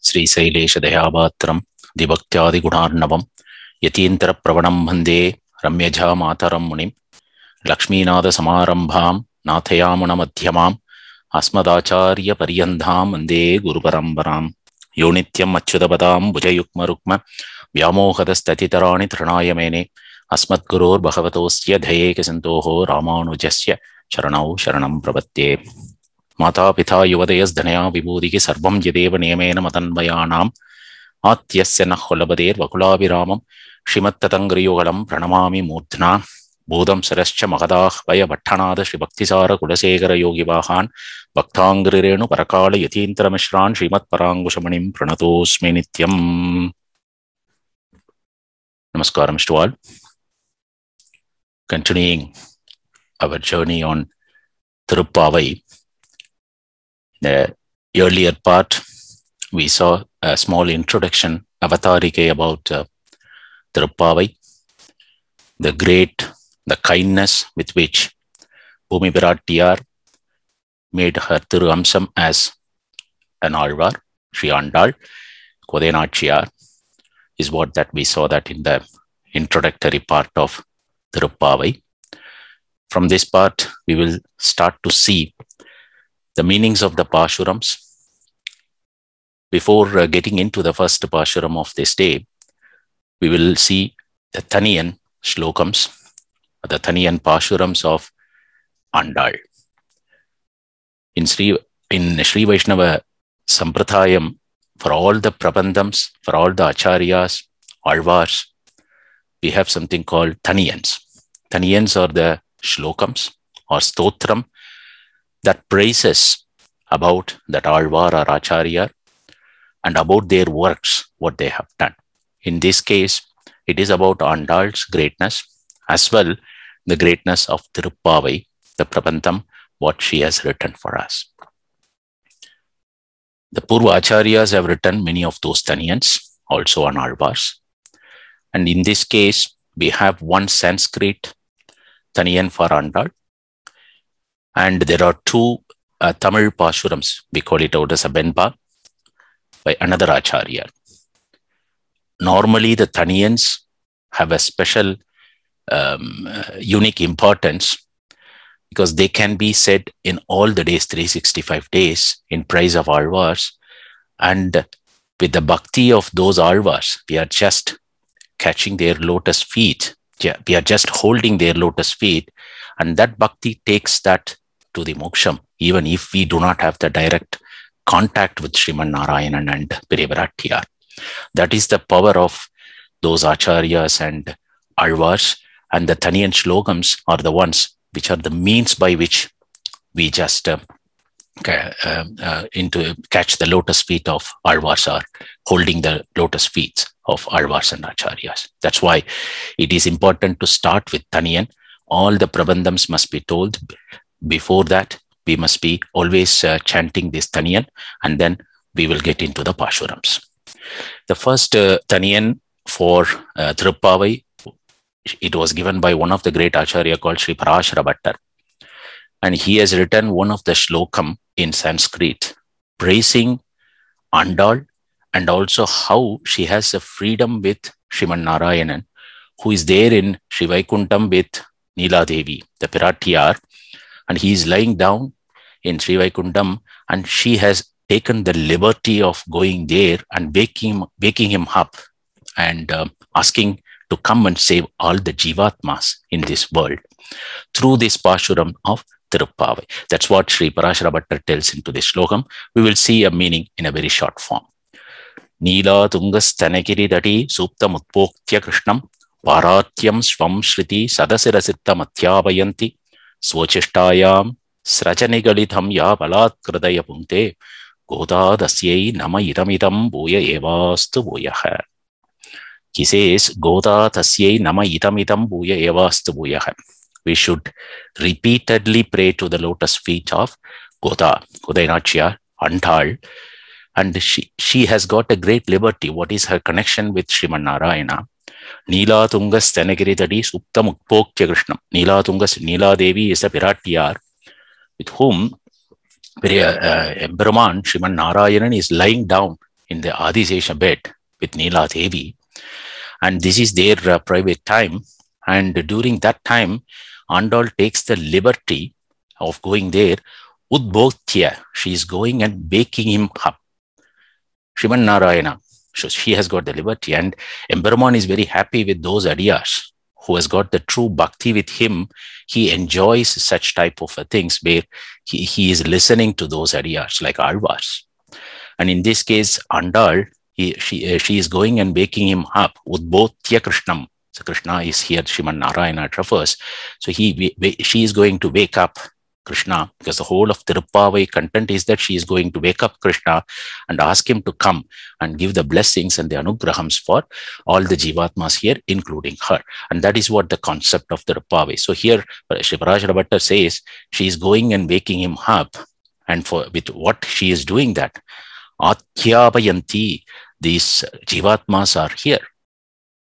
Sri Sailesha Dayabatram Dibhaktyadi Gunarnavam Yatintara Pravanam Bhande Ramyaja Mataram Munim Lakshminada Samarambham Nathayamana Madhyamam Asmadacharya Pariyandham Vande Guru Parambaram Yonityam Achyutabadam Bhujayukma Rukma Vyamohadastathitarani Trinayamene Asmat Gurur Bhagavatosya Dhayeka Santoho Ramanujasya Sharanau Sharanam Prapatye Mata Pitha Yuvadayas Dhanaya Vibhudiki Sarvam Yadeva Niyamena Matanvayanam Atyasya Nakholabader Vakulaviramam Shimattatangriyugalam Pranamami Murthna Bodham Sarascha Magadah Vaya Bhattanada Shri Bhaktisara Kulasegara Yogi Vahan Bhaktangrirenu Parakala Yatintra Mishran Srimat Parangushamanim Pranatosmi Nityam. Namaskaram to all. Continuing our journey on Thirupaavai. The earlier part, we saw a small introduction, avatarike about Thirupaavai, the kindness with which Bhumi Viratiyar made her Thiruamsam as an Alvar, Sri Andal, Kodenachiyar, is what that we saw that in the introductory part of Thirupaavai. From this part, we will start to see the meanings of the Pashurams. Before getting into the first Pashuram of this day, we will see the Thaniyan Shlokams, the Thaniyan Pashurams of Andal. In Sri Vaishnava Sampradayam, for all the Prabandhams, for all the Acharyas, Alvars, we have something called Thaniyans. Thaniyans are the Shlokams or Stotram that praises about that Alvar or Acharya and about their works, what they have done. In this case, it is about Andal's greatness as well the greatness of Thirupaavai, the Prabandham, what she has written for us. The Purva Acharyas have written many of those Thaniyans, also on Alvars. And in this case, we have one Sanskrit Thaniyan for Andal. And there are two Tamil Pashurams, we call it out as a Benpa, by another Acharya. Normally, the Thaniyans have a special unique importance because they can be said in all the days, 365 days, in praise of Alvars. And with the bhakti of those Alvars, we are just catching their lotus feet. We are just holding their lotus feet. And that bhakti takes that to the moksham, even if we do not have the direct contact with Srimaan Narayanan and Pirivaratiyar. That is the power of those Acharyas and Alvars. And the Thaniyan Shlokams are the ones which are the means by which we just catch the lotus feet of Alvars, or holding the lotus feet of Alvars and Acharyas. That's why it is important to start with Thaniyan. All the Prabandhams must be told. Before that, we must be always chanting this Thaniyan, and then we will get into the Pashurams. The first Thaniyan for Thirupaavai, it was given by one of the great Acharya called Sri Parashara Bhattar. And he has written one of the Shlokam in Sanskrit, praising Andal and also how she has a freedom with Srimaan Narayanan, who is there in Sri Vaikuntham with Neela Devi, the Piratiyar, and he is lying down in Sri Vaikuntham, and she has taken the liberty of going there and waking him up and asking to come and save all the Jivatmas in this world through this Pashuram of Thirupaavai. That's what Sri Parashara Bhattar tells into this Shlokam. We will see a meaning in a very short form. Neela Tungas Tanakiri Dati Supta Mutpoktya Krishnam Paratyam Swam Shriti Sadasirasitta Mathyabayanti Swachishtayam Srajanigalitam Ya Balat Kradaya Punte Goda Dasyai Nama Itamidam Bhuya Evastu Bhuyaha. He says, Goda Tasyai Nama Itamidam Bhuya Evastu Bhuyaha. We should repeatedly pray to the lotus feet of Goda, Kodainachya, Andal. And she has got a great liberty. What is her connection with Srimaan Narayana? Neela Tungas Tanagiri Tadi Supta Mutpoktya Krishnam. Neela Devi is a Piratiyar with whom Brahman, Srimaan Narayanan, is lying down in the Adisesha bed with Neela Devi. And this is their private time. And during that time, Andal takes the liberty of going there. Udbodhya, she is going and waking him up. Srimaan Narayana, so she has got the liberty. And Emperuman is very happy with those Acharyas who has got the true bhakti with him. He enjoys such type of things where he is listening to those Acharyas like Alvars. And in this case, Andal, she is going and waking him up. Udbodhya Krishnam. So Krishna is here, Srimaan Narayana refers. So she is going to wake up Krishna, because the whole of Thirupaavai content is that she is going to wake up Krishna and ask him to come and give the blessings and the anugrahams for all the jivatmas here, including her. And that is what the concept of Thirupaavai. So here, Sri Parashara Bhattar says she is going and waking him up, and with what she is doing that, Atyavayanti, these jivatmas are here.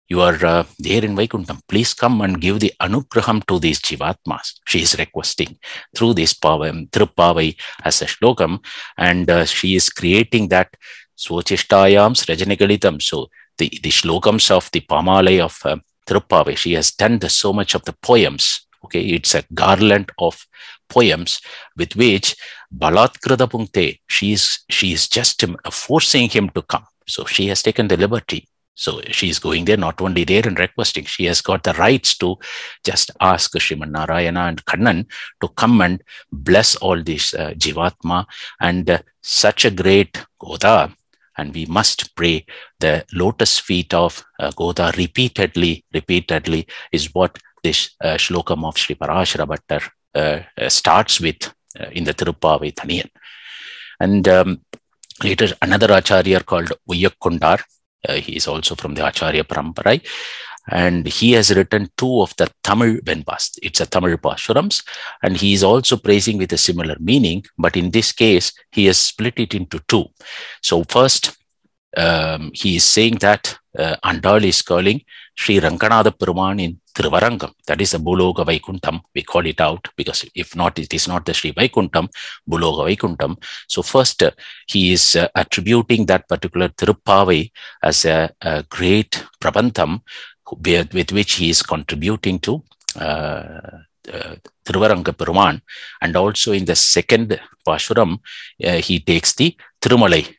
You are there in Vaikuntham. Please come and give the anugraham to these jivatmas. She is requesting through this Thirupaavai as a shlokam, and she is creating that Swachishtayam Srajanigalitam. So the shlokams of the Pamalai of Thirupaavai, she has done so much of the poems. Okay, it's a garland of poems with which Balatkrita Punkte, she is just forcing him to come. So she has taken the liberty. So she is going there, not only there and requesting, she has got the rights to just ask Srimaan Narayana and Kannan to come and bless all these jivatma, and such a great Goda. And we must pray the lotus feet of Goda repeatedly is what this shlokam of Sri Parashara Bhattar starts with in the Thirupaavai Thaniyan. And later another Acharya called Uyyakundar. He is also from the Acharya Paramparai, and he has written 2 of the Tamil Venpas. It's a Tamil Pashurams, and he is also praising with a similar meaning, but in this case, he has split it into 2. So first, he is saying that Andal is calling Sri Ranganatha Peruman in Thiruvarangam. That is a Buloga Vaikuntham. We call it out because if not, it is not the Sri Vaikuntham, Buloga Vaikuntham. So first, he is attributing that particular Thirupaavai as a great Prabantham with which he is contributing to Thiruvaranga Peruman. And also in the second Pashuram, he takes the Thirumalai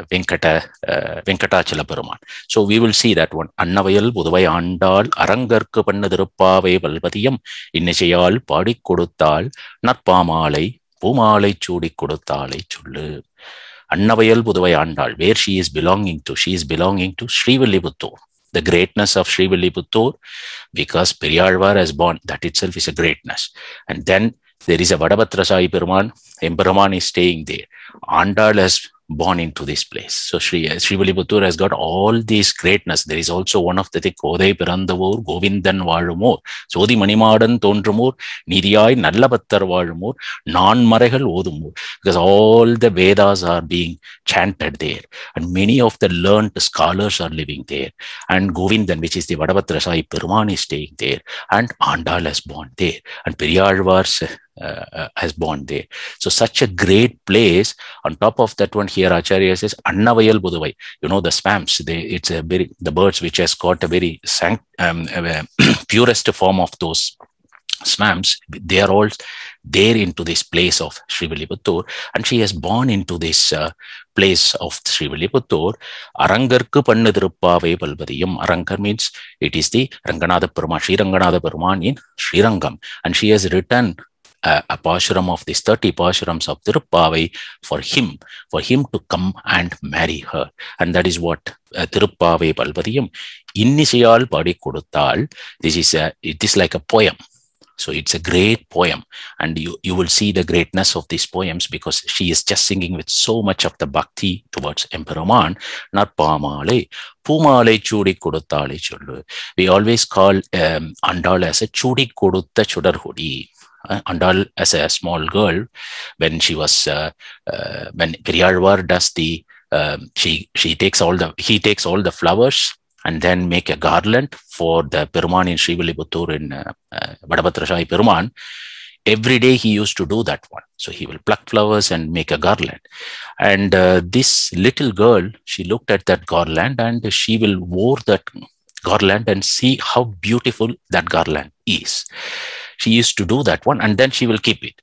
Venkatachala Peruman. So we will see that one. Annavayal Budavai Andal Arangarku Panna Thiruppavai Valpadiyam Innishayal Padi Koduttal Narpamalai Pumalai Chudi Koduttalai Chullu. Annavayal Budavai Andal, where she is belonging to? She is belonging to Srivilliputturu. The greatness of Srivilliputturu, because Periyalvar has born, that itself is a greatness. And then there is a Vadabhatrasai Peruman, Emperuman is staying there. Andal has born into this place. So Srivilliputturu has got all these greatness. There is also one of the Kodai Pirandavur, Govindan Valumur, Sodi Manimadan Tondrumur, Nidiyai Nallabhattar Valumur, Non Marahal Odumur, because all the Vedas are being chanted there, and many of the learned scholars are living there. And Govindan, which is the Vadabhatrasai Peruman, is staying there, and Andal has born there, and Periyalvar has born there. So such a great place. On top of that one, here Acharya says Annavayal Budavai. You know the swamps. It's a very, the birds which has got a very purest form of those swamps. They are all there into this place of Srivilliputturu, and she has born into this place of Srivilliputturu. Arangarku Pannu Thiruppavai Valpadiyam. Arangar means it is the Ranganatha Peruman, Sri Ranganatha Peruman in Srirangam, and she has written a Pashuram of these 30 Pashurams of Thiruppavai for him to come and marry her. And that is what Thiruppavai Valpadiyam Innisayal Padi Koduttal. It is like a poem. So it's a great poem, and you will see the greatness of these poems because she is just singing with so much of the bhakti towards Emperuman. Narpamale, Pumale Chudi Koduttale Chullu. We always call Andal as a Chudi Kodutta Chudarhudi. Andal as a small girl, when she was when Periyalvar does the he takes all the flowers and then make a garland for the Peruman in Srivilliputturu in Vadabhatrasai Peruman. every day he used to do that one. So he will pluck flowers and make a garland. And this little girl, she looked at that garland and she will wear that garland and see how beautiful that garland is. She used to do that one and then she will keep it.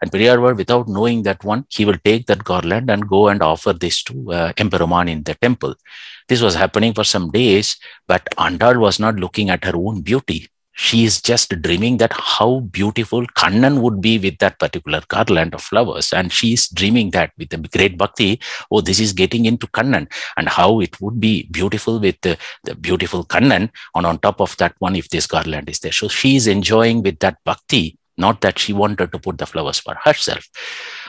And Periyarvar, without knowing that one, he will take that garland and go and offer this to Emperuman in the temple. This was happening for some days, but Andal was not looking at her own beauty. She is just dreaming that how beautiful Kannan would be with that particular garland of flowers. And she is dreaming that with the great bhakti, oh, this is getting into Kannan and how it would be beautiful with the beautiful Kannan. And on top of that one, if this garland is there. So she is enjoying with that bhakti, not that she wanted to put the flowers for herself.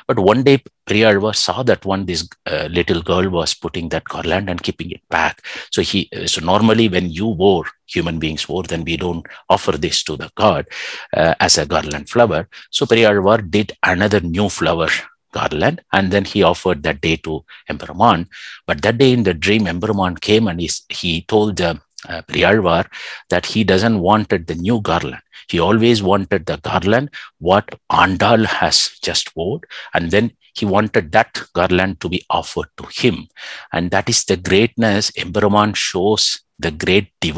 But one day, Periyarvar saw that this little girl was putting that garland and keeping it back. So normally when you wore, human beings wore, then we don't offer this to the god as a garland flower. So Periyarvar did another new flower garland, and then he offered that day to Emperuman. But that day in the dream, Emperuman came and he told Periyarvar that he doesn't wanted the new garland. He always wanted the garland what Andal has just wore, and then he wanted that garland to be offered to him. And that is the greatness Emperuman shows, the great the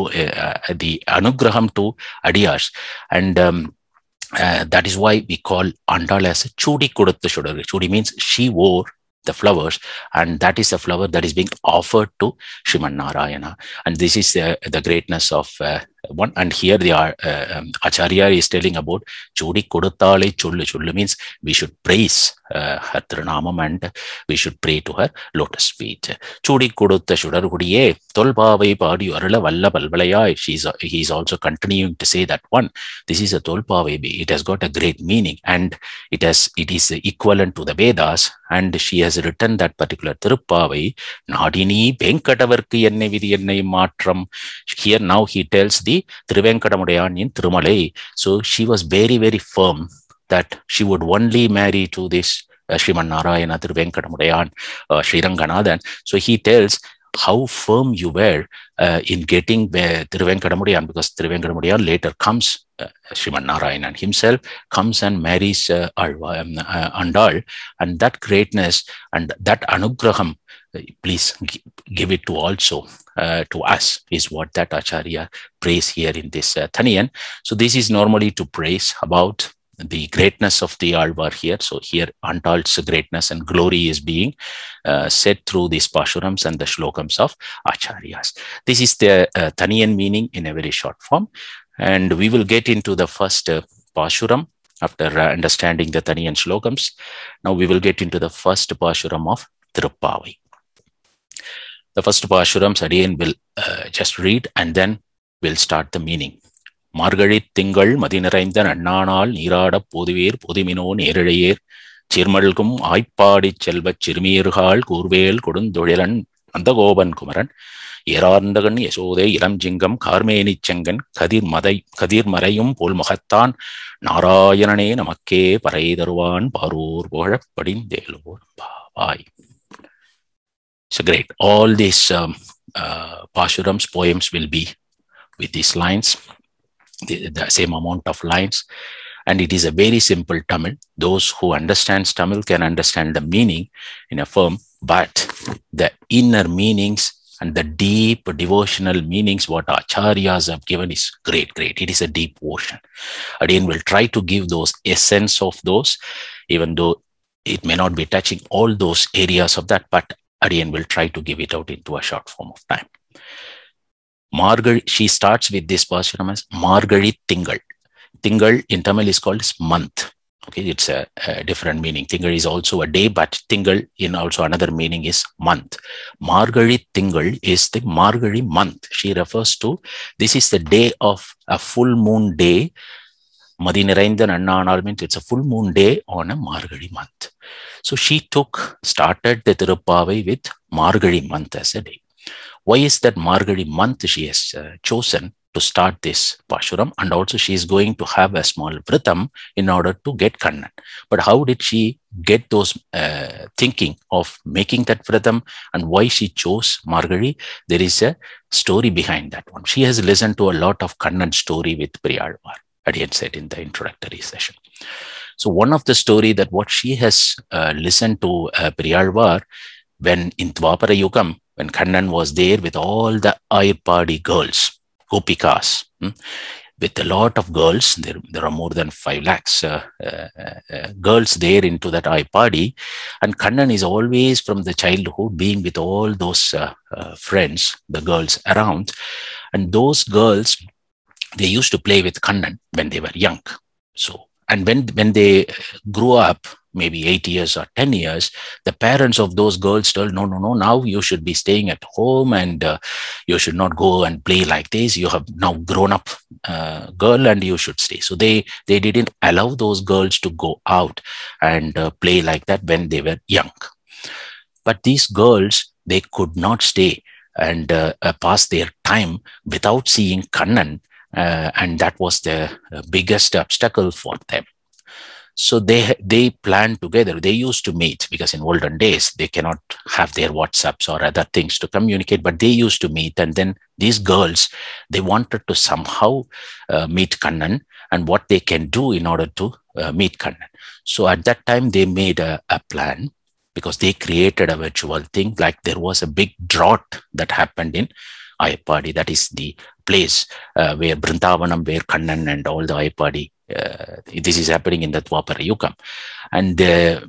anugraham to Acharyas. And that is why we call Andal as a Chudi Kodutha Sudar. Chudi means she wore the flowers, and that is the flower that is being offered to Srimaan Narayana. And this is the greatness of one. And here they are, Acharya is telling about Chudi Koduttale Chullu. Chullu means we should praise her Thirunaamam and we should pray to her lotus feet. Chudi Kodutha Sudar Kudiye Thiruppavai Paadi Arala Valla Palvalayai. He is also continuing to say that one. This is a Thiruppavai. It has got a great meaning, and it is equivalent to the Vedas. And she has written that particular Thiruppavai, Nadini Venkatavarku Enne Vidhi Ennai Matram. Here now he tells the Thiruvenkatamudayan in Thirumalai. So she was very, very firm that she would only marry to this Srimaan Narayana, Thiruvenkatamudayan, Srirangam. So he tells how firm you were in getting Thiruvenkatamudayan, because Thiruvenkatamudayan later comes, Srimaan Narayanan himself comes and marries Andal, and that greatness and that anugraham, please give it to also to us, is what that Acharya prays here in this Thaniyan. So this is normally to praise about the greatness of the Alvar here. So here Andal's greatness and glory is being said through these Pashurams and the Shlokams of Acharyas. This is the Thaniyan meaning in a very short form. And we will get into the first Pashuram after understanding the Thaniyan Shlokams. Now we will get into the first Pashuram of Thiruppavai. The first Pashuram, Sadiyan will just read and then we'll start the meaning. Margazhi Tingal Madinaraindan Annanal Nirada Podivir Podimino Nerayir Chirmalkum Aipadi Chelva Chirmirhal Kurvel Kodundodelan Andagoban Kumaran Yerarndagan Yesode Iram Jingam Karmeni Changan Kadir Marayum Pol Mahatan Narayanane Namake Paraidarwan Parur Bohra Padin Delor Bye. So great. All these Pashurams poems will be with these lines, the same amount of lines, and it is a very simple Tamil. Those who understands Tamil can understand the meaning in a form, but the inner meanings and the deep devotional meanings what Acharyas have given is great. It is a deep ocean. Again, we'll try to give those essence of those, even though it may not be touching all those areas of that, but again, we'll try to give it out into a short form of time. Margazhi, she starts with this Pashuram as Margazhi Tingal. Tingal in Tamil is called as month. Okay, it's a different meaning. Tingal is also a day, but Tingal in also another meaning is month. Margazhi Tingal is the Margazhi month. She refers to, this is the day of a full moon day. Madinaraindan Annanal means it's a full moon day on a Margazhi month. So she started the Thiruppavai with Margazhi month as a day. Why is that Margazhi month she has chosen to start this Pashuram? And also she is going to have a small Vritam in order to get Kannan. But how did she get those thinking of making that Vritam, and why she chose Margazhi? There is a story behind that one. She has listened to a lot of Kannan story with Periyarvar, Adiyan said in the introductory session. So one of the story that what she has listened to Priyalvar, when in Dwapara Yugam, when Kannan was there with all the Ayurpadi girls, Gopikas, with a lot of girls, there are more than 5 lakhs girls there into that Ayurpadi, and Kannan is always from the childhood being with all those friends, the girls around, and those girls, they used to play with Kannan when they were young. So, and when they grew up, maybe 8 years or 10 years, the parents of those girls told, no, now you should be staying at home and you should not go and play like this. You have now grown up girl and you should stay. So they didn't allow those girls to go out and play like that when they were young. But these girls, they could not stay and pass their time without seeing Kannan. And that was the biggest obstacle for them. So they planned together. They used to meet because in olden days, they cannot have their WhatsApps or other things to communicate, but they used to meet. And then these girls, they wanted to somehow meet Kannan and what they can do in order to meet Kannan. So at that time, they made a plan because they created a virtual thing. Like there was a big drought that happened in Ayapadi. That is the place where Brindavanam, where Kannan and all the Ayapadi, this is happening in the Dwapara Yugam. And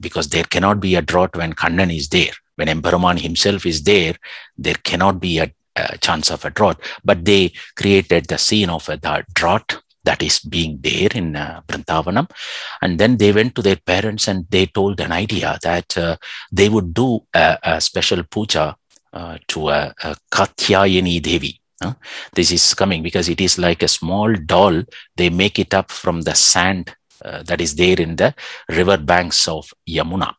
because there cannot be a drought when Kannan is there. When Emperuman himself is there, there cannot be a chance of a drought. But they created the scene of a drought that is being there in Brindavanam. And then they went to their parents and they told an idea that they would do a special puja to a Katyayani Devi. This is coming because it is like a small doll. They make it up from the sand that is there in the river banks of Yamuna.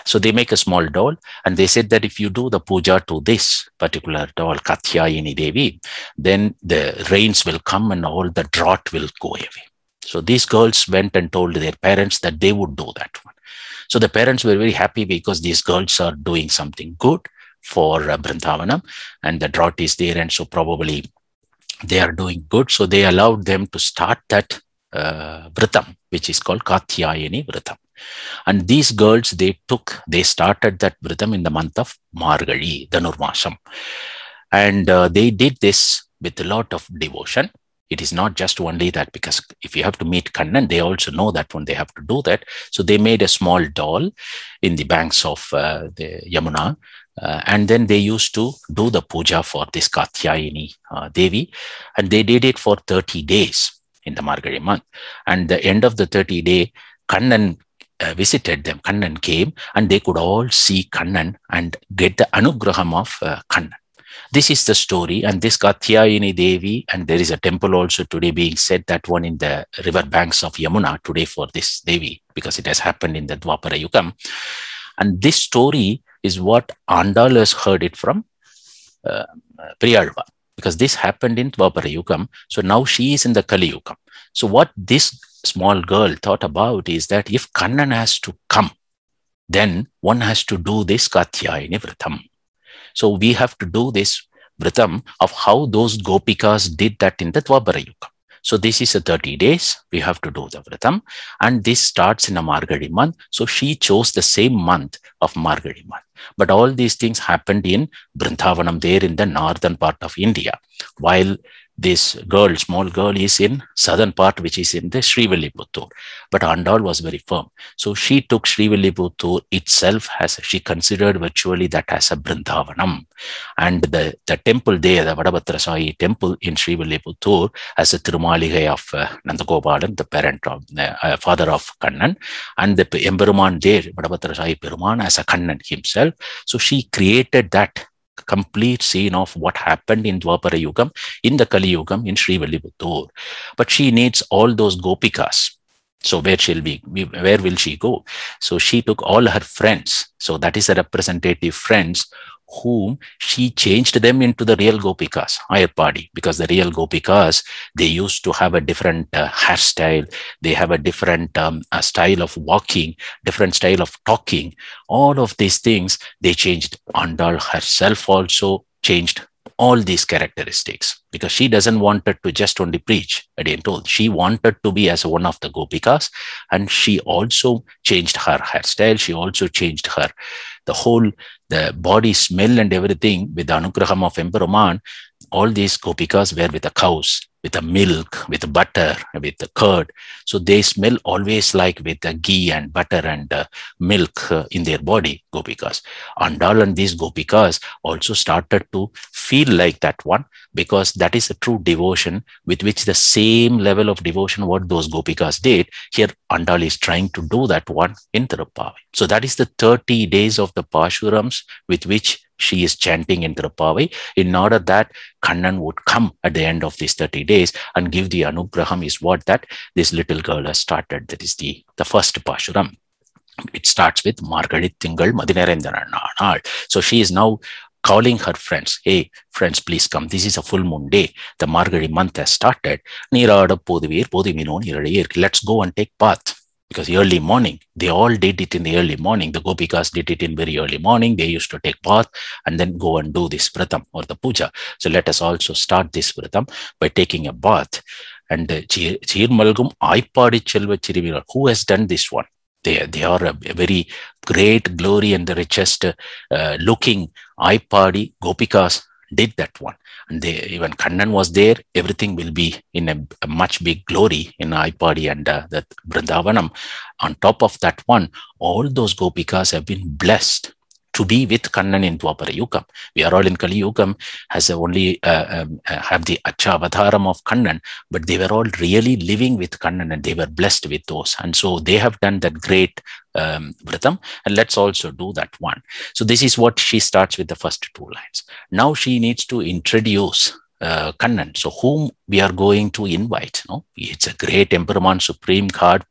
So they make a small doll and they said that if you do the puja to this particular doll, Katyayani Devi, then the rains will come and all the drought will go away. So these girls went and told their parents that they would do that one. So the parents were very happy because these girls are doing something good for Brindavanam and the drought is there, and so probably they are doing good. So they allowed them to start that Vritam, which is called Katyayani Vritam. And these girls, they started that Vritam in the month of Margazhi, Dhanurmasam. And they did this with a lot of devotion. It is not just only that, because if you have to meet Kannan, they also know that when they have to do that. So they made a small doll in the banks of the Yamuna. And then they used to do the puja for this Katyayani Devi. And they did it for 30 days in the Margazhi month. And the end of the 30 day, Kannan visited them. Kannan came and they could all see Kannan and get the anugraham of Kannan. This is the story, and this Katyayani Devi, and there is a temple also today being said, that one in the river banks of Yamuna today for this Devi, because it has happened in the Dwapara Yugam. And this story is what Andal has heard it from Priyalva, because this happened in Dwapara Yugam. So now she is in the Kali Yugam. So what this small girl thought about is that if Kannan has to come, then one has to do this Katyayani Vritam. So we have to do this Vritam of how those Gopikas did that in the Dwapara Yugam. So this is a 30 days. We have to do the Vritam. And this starts in a Margazhi month. So she chose the same month of Margazhi month. But all these things happened in Brindavanam, there in the northern part of India, while this girl, small girl, is in southern part, which is in the Srivilliputturu. But Andal was very firm. So she took Srivilliputturu itself as, she considered virtually that as a Brindavanam. And the temple there, the Vadabhadra Sai temple in Srivilliputturu, as a Tirumaligai of Nandagopalan, the parent of father of Kannan, and the Emperuman there, Vadabhadra Sai Peruman, as a Kannan himself. So she created that complete scene of what happened in Dwapara Yugam, in the Kali Yugam, in Srivilliputturu. But she needs all those Gopikas. So where will she go? So she took all her friends. So that is a representative friends whom she changed them into the real Gopikas, Ayapadi, because the real Gopikas, they used to have a different hairstyle. They have a different style of walking, different style of talking. All of these things, they changed. Andal herself also changed all these characteristics, because she doesn't wanted to just only preach. Again told, she wanted to be as one of the gopikas, and she also changed her hairstyle. She also changed her the body smell and everything with the anugraham of Emperuman. All these gopikas were with the cows, with the milk, with the butter, with the curd. So they smell always like with the ghee and butter and milk in their body, gopikas. Andal and these gopikas also started to feel like that one, because that is a true devotion with which the same level of devotion what those gopikas did. Here Andal is trying to do that one in Thirupaavai. So that is the 30 days of the Pashurams with which she is chanting in Thirupaavai, in order that Kannan would come at the end of these 30 days and give the anugraham, is what that this little girl has started. That is the first Pashuram. It starts with Margazhi Tingal Madinarendana. So she is now calling her friends. Hey, friends, please come. This is a full moon day. The Margazhi month has started. Let's go and take bath. Because early morning, they all did it in the early morning. The gopikas did it in very early morning. They used to take bath and then go and do this vratam or the puja. So let us also start this vratam by taking a bath. And Chirmalgum Aipadi Chelva Chirivira, who has done this one? They are a very great glory and the richest looking Aipadi gopikas did that one. And even Kannan was there, everything will be in a much big glory in Aipadi and that Vrindavanam. On top of that one, all those gopikas have been blessed to be with Kannan in Dwapara Yugam. We are all in Kali Yugam, has only have the Achavadharam of Kannan, but they were all really living with Kannan and they were blessed with those. And so they have done that great Vratam, and let's also do that one. So this is what she starts with the first two lines. Now she needs to introduce Kannan. So whom we are going to invite? No? It's a great Emperuman, Supreme God,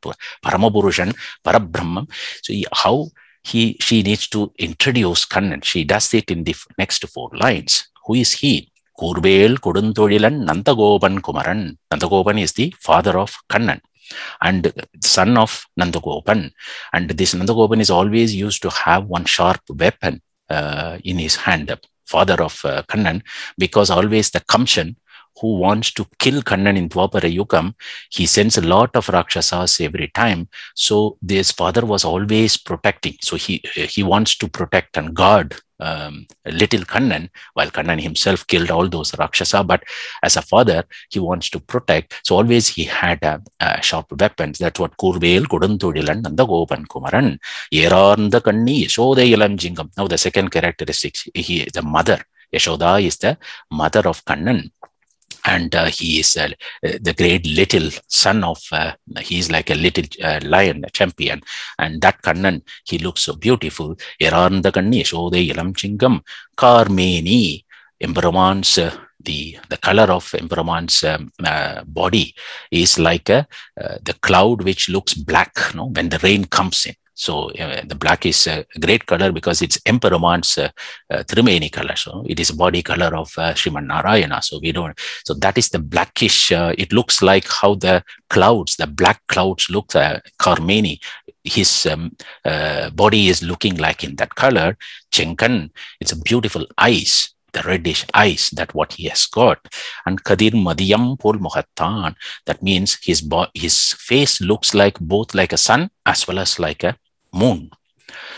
Paramapurushan, Parabrahman. So how she needs to introduce Kannan. She does it in the next four lines. Who is he? Kurvel Koduntholilan Nandagopan Kumaran. Nandagopan is the father of Kannan and son of Nandagopan. And this Nandagopan is always used to have one sharp weapon in his hand, father of Kannan, because always the Kamshan who wants to kill Kannan in Dwapara Yugam, he sends a lot of Rakshasas every time. So this father was always protecting. So he wants to protect and guard little Kannan, while Kannan himself killed all those Rakshasa. But as a father, he wants to protect. So always he had sharp weapons. That's what Kurvel, Koduntholilan, Nandagopan Kumaran, Yerarnda Kanni, Yashoda Ilam Jingam. Now the second characteristic, the mother. Yashoda is the mother of Kannan. And he is the great little son of, he is like a little lion, a champion. And that Kannan, he looks so beautiful. Yerarnda Kanni, Yashode Ilam Chingam, Karmeni, Emperuman's, the color of Emperuman's body is like the cloud which looks black, no, when the rain comes in. So the black is a great color because it's Emperuman's Trimeni color. So it is body color of Srimaan Narayana. So so that is the blackish. It looks like how the clouds, the black clouds look, Karmeni. His body is looking like in that color. Chenkan, it's a beautiful eyes. The reddish eyes, that what he has got. And Kadir Madiyam Pol Muhattan, that means his face looks like both like a sun as well as like a moon.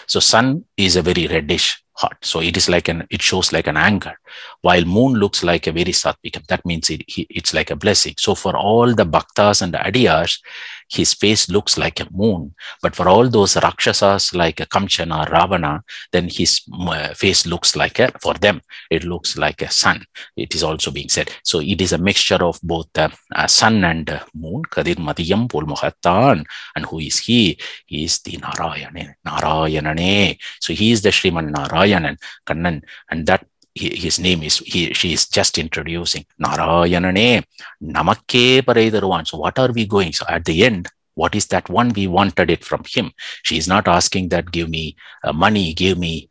So sun is a very reddish hot. So it is like it shows like an anger, while moon looks like a very satvikam. That means it's like a blessing. So for all the bhaktas and the adiyas, his face looks like a moon. But for all those rakshasas like a Kamchana, Ravana, then his face looks like for them, it looks like a sun. It is also being said. So it is a mixture of both sun and moon. Kadir Madiyam Pol Muhattan. And who is he? He is the Narayanane. So he is the Srimaan Narayanan, Kannan, and that his name is, she is just introducing Narayanane, Namakke Paraidaruvan. So what are we going? So at the end, what is that one? We wanted it from him. She is not asking that give me money, give me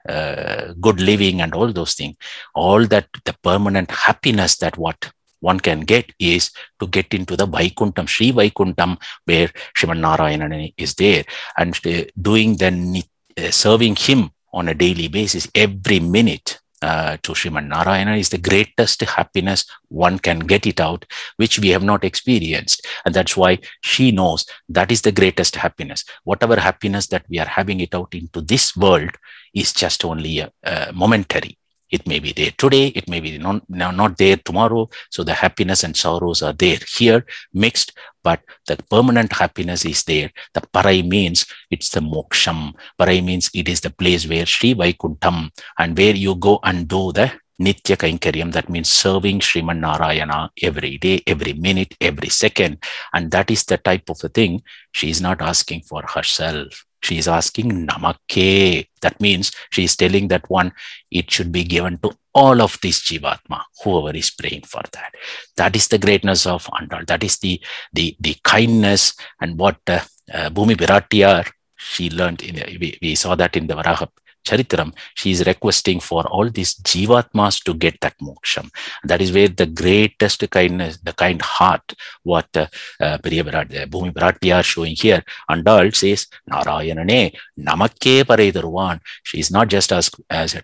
good living and all those things. All that, the permanent happiness that what one can get is to get into the Vaikuntham, Sri Vaikuntham, where Srimaan Narayanan is there, and doing the serving him on a daily basis, every minute. to Sriman Narayana is the greatest happiness one can get it out, which we have not experienced. And that's why she knows that is the greatest happiness. Whatever happiness that we are having it out into this world is just only momentary. It may be there today, it may be not there tomorrow. So the happiness and sorrows are there here mixed, but the permanent happiness is there. The parai means it's the moksham. Parai means it is the place where Sri Vaikuntham, and where you go and do the Nitya Kainkaryam, that means serving Sriman Narayana every day, every minute, every second. And that is the type of a thing she is not asking for herself. She is asking Namakke. That means she is telling that one, it should be given to all of this Jivatma, whoever is praying for that. That is the greatness of Andal. That is the kindness, and what Bhumi Viratiyar, she learned, we saw that in the Varaha Charitram. She is requesting for all these Jivatmas to get that moksham. That is where the greatest kindness, the kind heart, what Bhumi Viratiyar showing here. Andal says, Narayanane, Namakke Paraidaruvan. She is not just as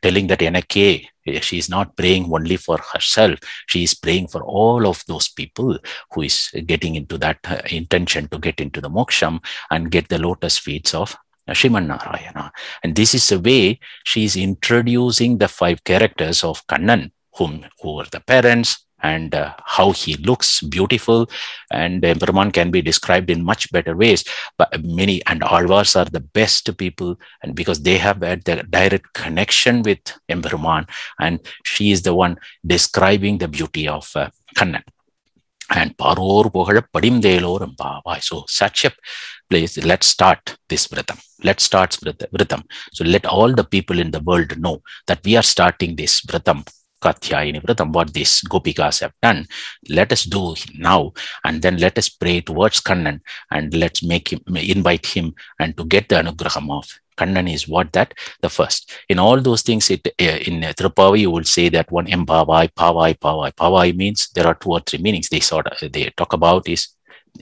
telling that Enake. She is not praying only for herself. She is praying for all of those people who is getting into that intention to get into the moksham and get the lotus feet of Sriman Narayana. And this is the way she is introducing the 5 characters of Kannan, who are the parents, and how he looks beautiful. And Emperman can be described in much better ways. But many, and Alvars are the best people, and because they have had the direct connection with Emperman, and she is the one describing the beauty of Kannan. And Paror Pohara Padimdelor and Bhavai. So such a place, let's start this Vratam. Let's start Vratam. So let all the people in the world know that we are starting this Vratam, Katyayini Vratam, what these Gopikas have done. Let us do now, and then let us pray towards Kannan, and let's invite him, and to get the Anugraham of Kannan is what that the first. In all those things, in Thirupaavai, you would say that one Embhavai, Pavai, Pavai. Pavai means there are 2 or 3 meanings they talk about. Is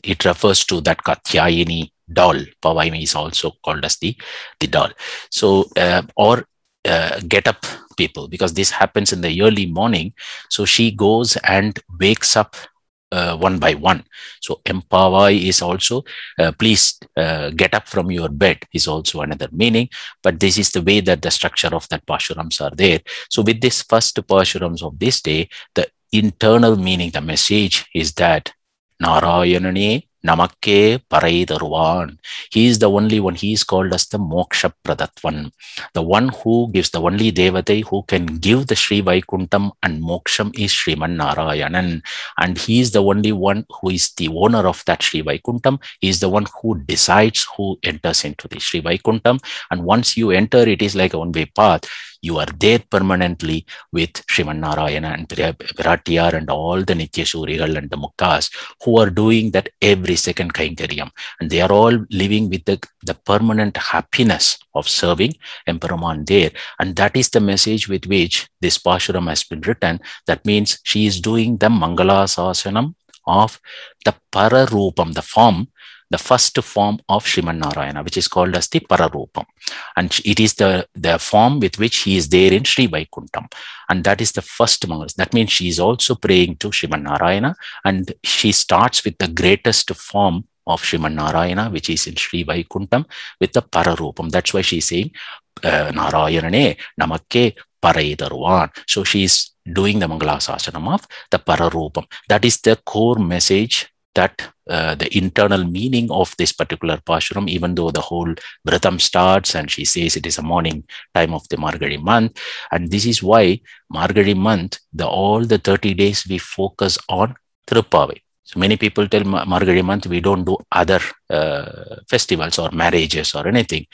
it refers to that Katyayini doll. Pavai is also called as the doll. So get up people, because this happens in the early morning. So she goes and wakes up one by one. So Empavai is also please get up from your bed is also another meaning. But this is the way that the structure of that Pashurams are there. So with this first Pashurams of this day, the internal meaning, the message is that Narayanane Namakke Paraidaruvan. He is the only one. He is called as the Moksha Pradatvan, the one who gives, the only Devate who can give the Sri Vaikuntham and Moksham is Sriman Narayanan. And he is the only one who is the owner of that Sri Vaikuntham. He is the one who decides who enters into the Sri Vaikuntham. And once you enter, it is like a one-way path. You are there permanently with Sriman Narayana and Viratiyar and all the Nitya Shurigal and the Muktas who are doing that every second Kainkaryam. And they are all living with the permanent happiness of serving Emperorman there. And that is the message with which this Pashuram has been written. That means she is doing the Mangala Sasanam of the Pararupam, the form, the first form of Sriman Narayana, which is called as the Pararupam. And it is the form with which he is there in Sri Vaikuntham. And that is the first Mangalas. That means she is also praying to Sriman Narayana, and she starts with the greatest form of Sriman Narayana, which is in Sri Vaikuntham, with the Pararupam. That's why she is saying, Narayanane Namakke Paraidaruvan. So she is doing the Mangalasasanam of the Pararupam. That is the core message, that the internal meaning of this particular Pashuram, even though the whole Vratam starts and she says it is a morning time of the Margazhi month. And this is why Margazhi month, all the 30 days we focus on Thirupaavai. So many people tell Margazhi month we don't do other festivals or marriages or anything.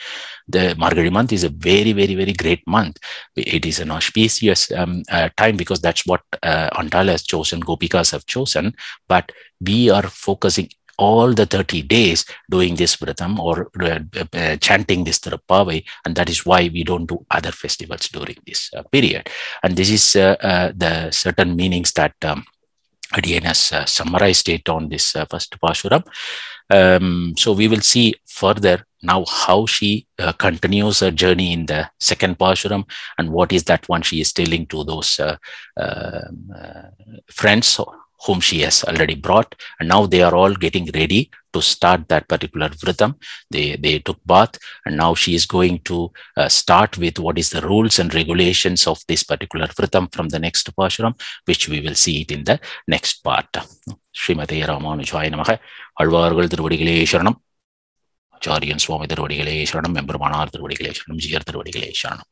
The Margazhi month is a very, very, very great month. It is an auspicious time, because that's what Andal has chosen, Gopikas have chosen. But we are focusing all the 30 days doing this Vratam or chanting this Thiruppavai, and that is why we don't do other festivals during this period. And this is the certain meanings that Adiyan has summarized it on this first Pashuram. So we will see further now how she continues her journey in the second Pashuram, and what is that one she is telling to those friends whom she has already brought, and now they are all getting ready to start that particular Vritam. They took bath, and now she is going to start with what is the rules and regulations of this particular Vritam from the next Pashuram, which we will see it in the next part. Srimate Ramanujaya Namaha. Alvargal Thiruvadigalai Sharanam. Acharyas Swami Thiruvadigalai Sharanam. Member Manar Thiruvadigalai Sharanam. Jiyar Thiruvadigalai Sharanam.